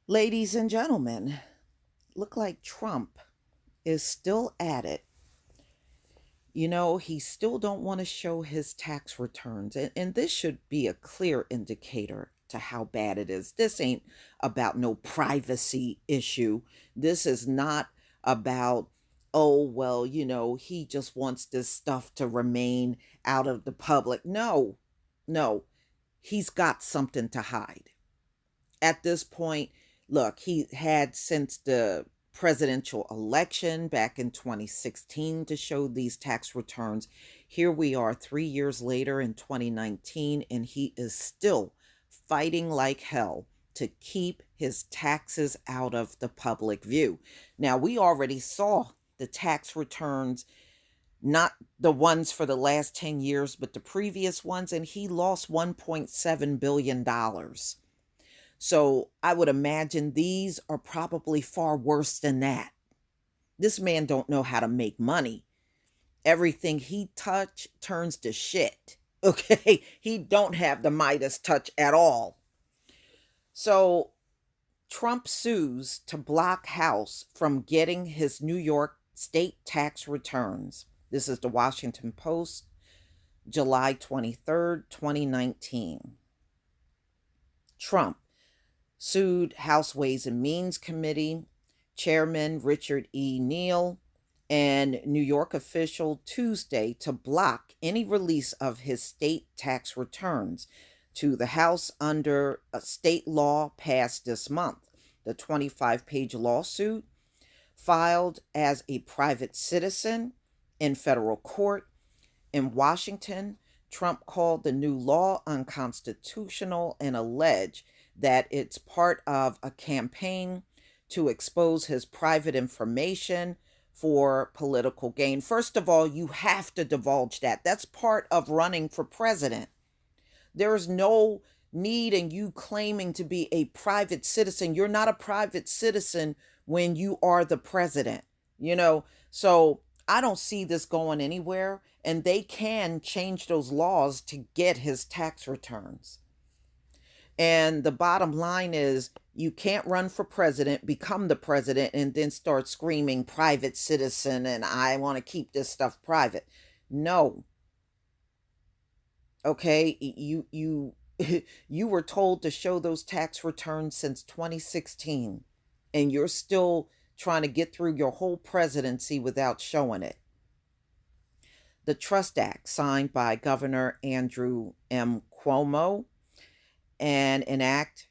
Ladies and gentlemen, look like Trump is still at it. He still don't want to show his tax returns. And this should be a clear indicator to how bad it is. This ain't about no privacy issue. This is not about, oh, well, he just wants this stuff to remain out of the public. No, no, he's got something to hide. At this point, look, he had since the presidential election back in 2016 to show these tax returns. Here we are 3 years later in 2019, and he is still fighting like hell to keep his taxes out of the public view. Now, we already saw the tax returns, not the ones for the last 10 years, but the previous ones, and he lost $1.7 billion. So I would imagine these are probably far worse than that. This man don't know how to make money. Everything he touch turns to shit. Okay, he don't have the Midas touch at all. So Trump sues to block House from getting his New York state tax returns. This is the Washington Post, July 23rd, 2019. Trump sued House Ways and Means Committee Chairman Richard E. Neal and New York official Tuesday to block any release of his state tax returns to the House under a state law passed this month. The 25-page lawsuit, filed as a private citizen in federal court in Washington, Trump called the new law unconstitutional and alleged that it's part of a campaign to expose his private information for political gain. First of all, you have to divulge that. That's part of running for president. There's no need in you claiming to be a private citizen. You're not a private citizen when you are the president. So I don't see this going anywhere, and they can change those laws to get his tax returns. And the bottom line is you can't run for president, become the president, and then start screaming private citizen and I want to keep this stuff private. No. Okay, you you were told to show those tax returns since 2016, and you're still trying to get through your whole presidency without showing it. The Trust Act, signed by Governor Andrew M. Cuomo, and an act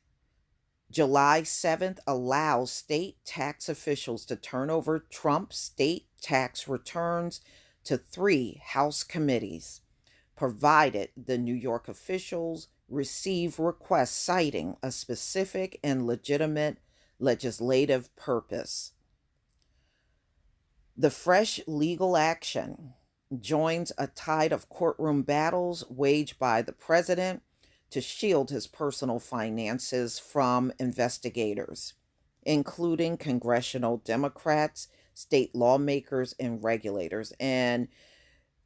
July 7th, allows state tax officials to turn over Trump's state tax returns to three House committees, provided the New York officials receive requests citing a specific and legitimate legislative purpose. The fresh legal action joins a tide of courtroom battles waged by the president to shield his personal finances from investigators, including congressional Democrats, state lawmakers, and regulators. And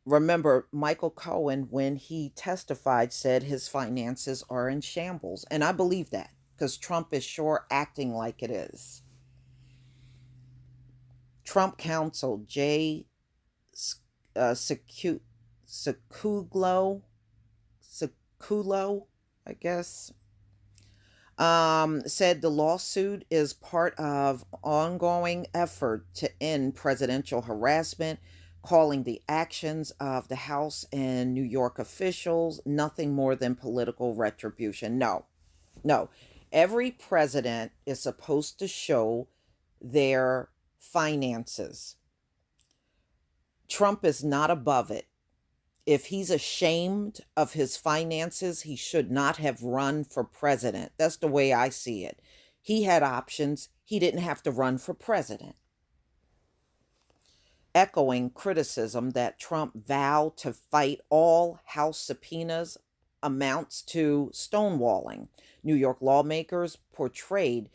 remember, Michael Cohen, when he testified, said his finances are in shambles. And I believe that because Trump is sure acting like it is. Trump counsel Jay Sekulow, I guess, said the lawsuit is part of ongoing effort to end presidential harassment, calling the actions of the House and New York officials nothing more than political retribution. No, no. Every president is supposed to show their finances. Trump is not above it. If he's ashamed of his finances, he should not have run for president. That's the way I see it. He had options. He didn't have to run for president. Echoing criticism that Trump vowed to fight all House subpoenas amounts to stonewalling. New York lawmakers portrayed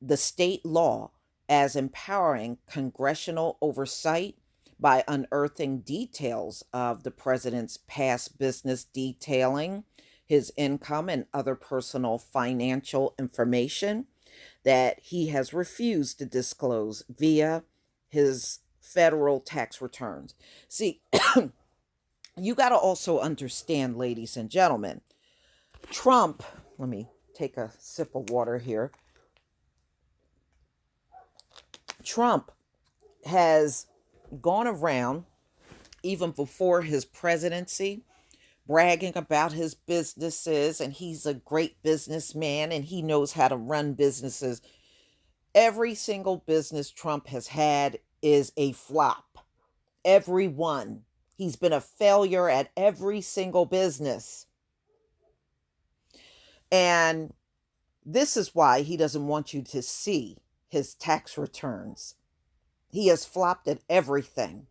the state law as empowering congressional oversight by unearthing details of the president's past business, detailing his income and other personal financial information. that he has refused to disclose via his federal tax returns. See, you got to also understand, ladies and gentlemen, Trump, let me take a sip of water here. Trump has gone around, even before his presidency, bragging about his businesses, and he's a great businessman and he knows how to run businesses. Every single business Trump has had is a flop. Every one. He's been a failure at every single business. And this is why he doesn't want you to see his tax returns. He has flopped at everything.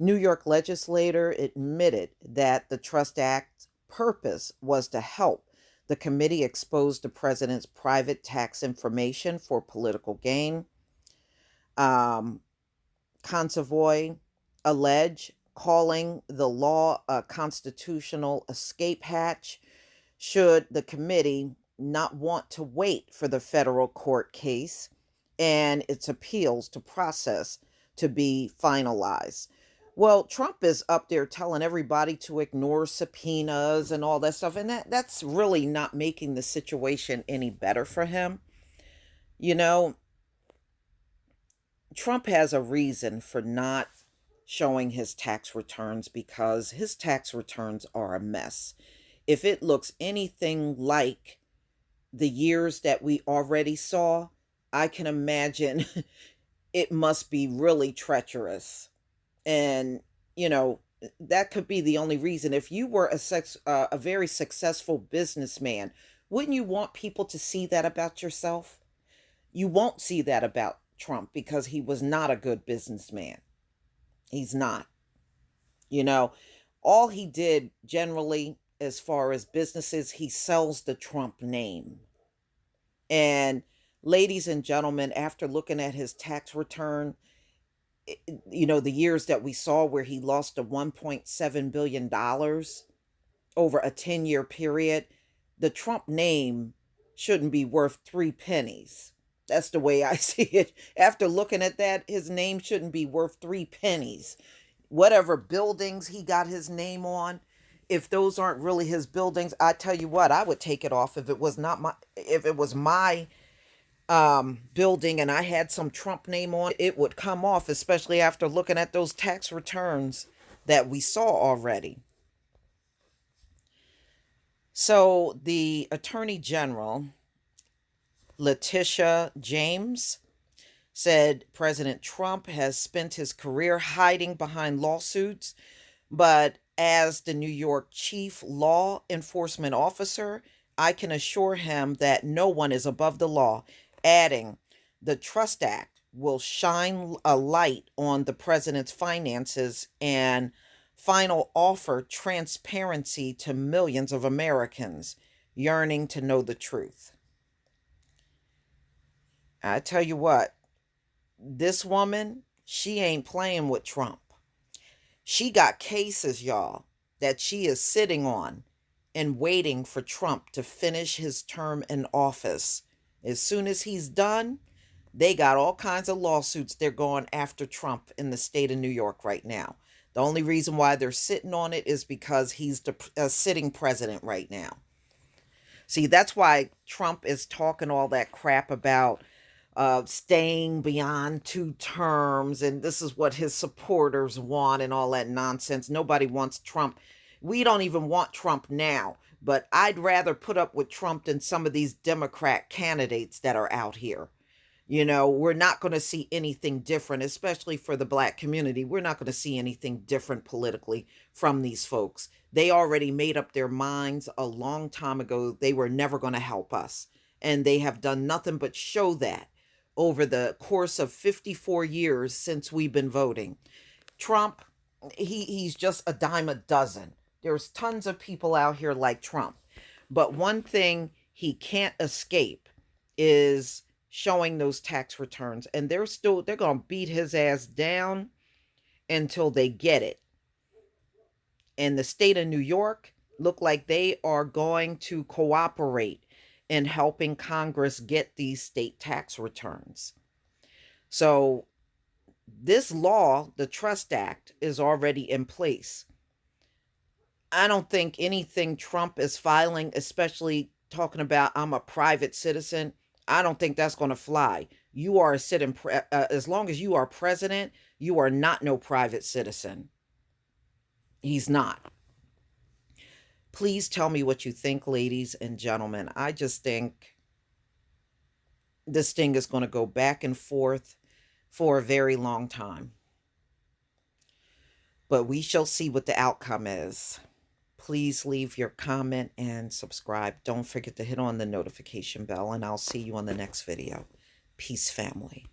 New York legislator admitted that the Trust Act's purpose was to help the committee expose the president's private tax information for political gain. Consovoy allege calling the law a constitutional escape hatch should the committee not want to wait for the federal court case and its appeals to process to be finalized. Well, Trump is up there telling everybody to ignore subpoenas and all that stuff, and that's really not making the situation any better for him. You know, Trump has a reason for not showing his tax returns because his tax returns are a mess. If it looks anything like the years that we already saw, I can imagine it must be really treacherous. And, you know, that could be the only reason. If you were a very successful businessman, wouldn't you want people to see that about yourself? You won't see that about Trump because he was not a good businessman. He's not. You know, all he did generally as far as businesses, he sells the Trump name. And ladies and gentlemen, after looking at his tax return, you know, the years that we saw where he lost a $1.7 billion over a 10-year period, the Trump name shouldn't be worth three pennies. That's the way I see it. After looking at that, his name shouldn't be worth three pennies. Whatever buildings he got his name on, if those aren't really his buildings, I tell you what, I would take it off if it was my building and I had some Trump name on, it would come off, especially after looking at those tax returns that we saw already. So the Attorney General, Letitia James, said President Trump has spent his career hiding behind lawsuits, but as the New York chief law enforcement officer, I can assure him that no one is above the law, adding, the Trust Act will shine a light on the president's finances and final offer transparency to millions of Americans yearning to know the truth. I tell you what, this woman, she ain't playing with Trump. She got cases, y'all, that she is sitting on and waiting for Trump to finish his term in office. As soon as he's done, they got all kinds of lawsuits they're going after Trump in the state of New York right now. The only reason why they're sitting on it is because he's the sitting president right now. See, that's why Trump is talking all that crap about staying beyond 2 terms, and this is what his supporters want and all that nonsense. Nobody wants Trump. We don't even want Trump now, but I'd rather put up with Trump than some of these Democrat candidates that are out here. You know, we're not going to see anything different, especially for the black community. We're not going to see anything different politically from these folks. They already made up their minds a long time ago. They were never going to help us. And they have done nothing but show that over the course of 54 years since we've been voting. Trump, he's just a dime a dozen. There's tons of people out here like Trump. But one thing he can't escape is showing those tax returns. And they're going to beat his ass down until they get it. In the state of New York, look like they are going to cooperate in helping Congress get these state tax returns. So this law, the Trust Act, is already in place. I don't think anything Trump is filing, especially talking about I'm a private citizen, I don't think that's going to fly. You are a citizen, as long as you are president, you are not no private citizen. He's not. Please tell me what you think, ladies and gentlemen. I just think this thing is going to go back and forth for a very long time. But we shall see what the outcome is. Please leave your comment and subscribe. Don't forget to hit on the notification bell, and I'll see you on the next video. Peace, family.